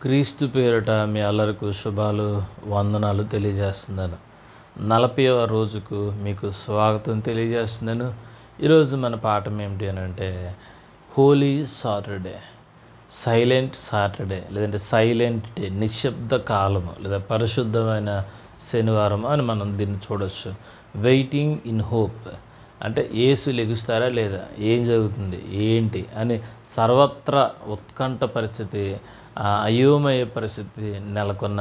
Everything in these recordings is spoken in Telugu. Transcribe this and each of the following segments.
క్రీస్తు పేరిట మీ అందరికీ శుభాలు, వందనాలు తెలియజేస్తున్నాను. 40వ రోజుకు మీకు స్వాగతం తెలియజేస్తున్నాను. ఈరోజు మన పాఠం ఏమిటి అని అంటే హోలీ సాటర్డే, సైలెంట్ సాటర్డే, లేదంటే సైలెంట్ డే, నిశ్శబ్ద కాలము లేదా పరిశుద్ధమైన శనివారం అని మనం దీన్ని చూడవచ్చు. వెయిటింగ్ ఇన్ హోప్ అంటే యేసు లెగుస్తారా లేదా, ఏం జరుగుతుంది ఏంటి అని సర్వత్రా ఉత్కంఠ పరిస్థితి, అయోమయ పరిస్థితి నెలకొన్న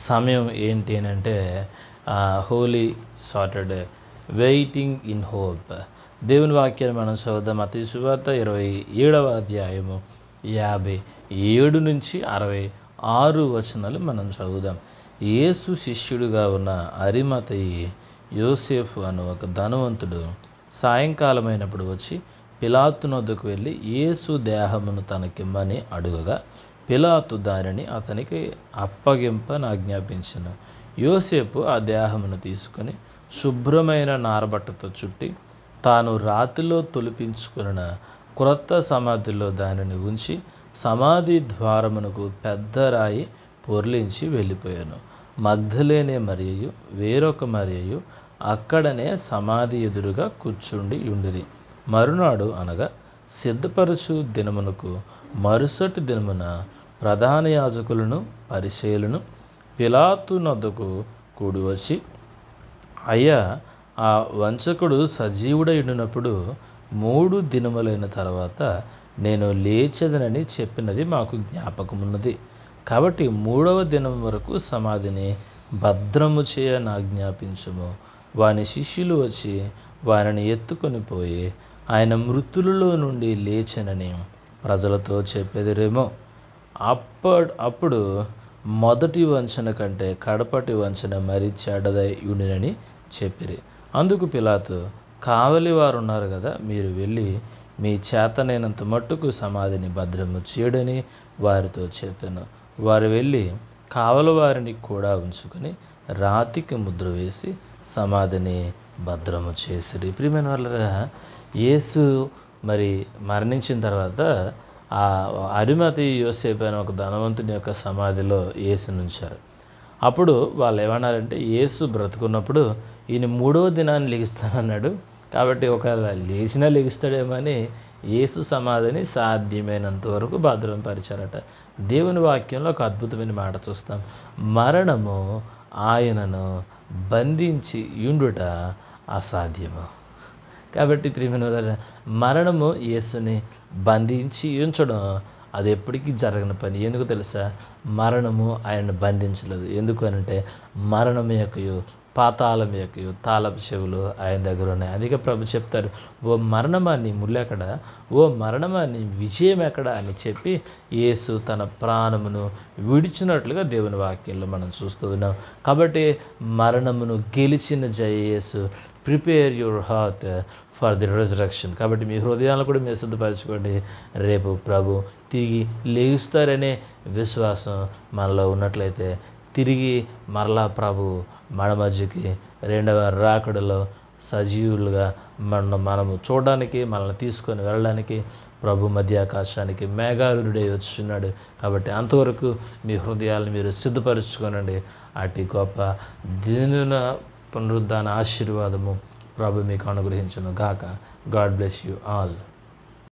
సమయం ఏంటి అని అంటే Holy Saturday, waiting in hope. దేవుని వాక్యాన్ని మనం చదువుదాం. మత్తయి సువార్త 27వ అధ్యాయము 57 నుంచి 66 వచనాలు మనం చదువుదాం. యేసు శిష్యుడిగా ఉన్న అరిమతయి యోసేఫు అను ఒక ధనవంతుడు సాయంకాలమైనప్పుడు వచ్చి పిలాతు నొద్దకు వెళ్ళి యేసు దేహమును తనకిమ్మని అడుగగా పిలాతు దానిని అతనికి అప్పగింపనాజ్ఞాపించెను. యోసేపు ఆ దేహమును తీసుకొని శుభ్రమైన నారబట్టతో చుట్టి తాను రాతిలో తొలిపించుకున్న క్రొత్త సమాధిలో దానిని ఉంచి సమాధి ద్వారమునకు పెద్ద రాయి పొర్లించి వెళ్ళిపోయాను. మగ్ధలేనే మరియు వేరొక మరియు అక్కడనే సమాధి ఎదురుగా కూర్చుండి ఉండిరి. మరునాడు అనగా సిద్ధపరచు దినమునకు మరుసటి దినమున ప్రధాన యాజకులను పరిసయ్యులను పిలాతు నొద్దకు కూడి వచ్చి, అయ్యా, ఆ వంచకుడు సజీవుడై ఉండినప్పుడు 3 దినములైన తర్వాత నేను లేచెదనని చెప్పినది మాకు జ్ఞాపకమున్నది. కాబట్టి 3వ దినం వరకు సమాధిని భద్రము చేయనాజ్ఞాపించుము. వాని శిష్యులు వచ్చి వారిని ఎత్తుకొని పోయి ఆయన మృతులలో నుండి లేచెనని ప్రజలతో చెప్పెదరేమో. అప్పుడు మొదటి వంచన కంటే కడపటి వంచన మరీ చెడ్డదై ఉండినని చెప్పిరి. అందుకు పిలాతు, కావలి వారు ఉన్నారు కదా, మీరు వెళ్ళి మీ చేతనైనంత మట్టుకు సమాధిని భద్రము చేయడని వారితో చెప్పాను. వారు వెళ్ళి కావలి వారిని కూడా ఉంచుకొని రాతికి ముద్ర వేసి సమాధిని భద్రము చేసిరి. ప్రియమైన వాళ్ళరా, యేసు మరి మరణించిన తర్వాత ఆ అరిమతయి యోసేపు అనే ఒక ధనవంతుని యొక్క సమాధిలో యేసుని ఉంచారు. అప్పుడు వాళ్ళు ఏమన్నారంటే, యేసు బ్రతుకున్నప్పుడు ఈయన 3వ దినాన్ని లెగుస్తానన్నాడు, కాబట్టి ఒకవేళ లేచినా లెగుస్తాడేమో అని యేసు సమాధిని సాధ్యమైనంత వరకు భద్రపరిచారట. దేవుని వాక్యంలో ఒక అద్భుతమైన మాట చూస్తాం. మరణము ఆయనను బంధించి ఉండుట అసాధ్యము. కాబట్టి ప్రియమైన మరణము యేసుని బంధించి ఉంచడం అది ఎప్పటికీ జరగని పని. ఎందుకు తెలుసా? మరణము ఆయనను బంధించలేదు. ఎందుకు అనంటే మరణం యొక్కయు పాతాళం యొక్కయు తాళపు చెవులు ఆయన దగ్గర ఉన్నాయి. అందుకే ప్రభు చెప్తారు, ఓ మరణమా నీ ముళ్ళెక్కడ, ఓ మరణమా నీ విజయం ఎక్కడ అని చెప్పి యేసు తన ప్రాణమును విడిచినట్లుగా దేవుని వాక్యంలో మనం చూస్తూ ఉన్నాం. కాబట్టి మరణమును గెలిచిన జయ యేసు. Prepare your heart for the resurrection. కాబట్టి మీ హృదయాలను కూడా మీరు సిద్ధపరచుకోండి. రేపు ప్రభు తిరిగి లేస్తారనే విశ్వాసం మనలో ఉన్నట్లయితే తిరిగి మరలా ప్రభు మన మధ్యకి 2వ రాకడలో సజీవులుగా మనము చూడడానికి, మనల్ని తీసుకొని వెళ్ళడానికి ప్రభు మధ్య ఆకాశానికి మేఘారుడై వచ్చున్నాడు. కాబట్టి అంతవరకు మీ హృదయాలను మీరు సిద్ధపరచుకోనండి. అటు గొప్ప దిన పునరుద్ధాన ఆశీర్వాదము ప్రభు మీకు అనుగ్రహించును గాక. God bless you all.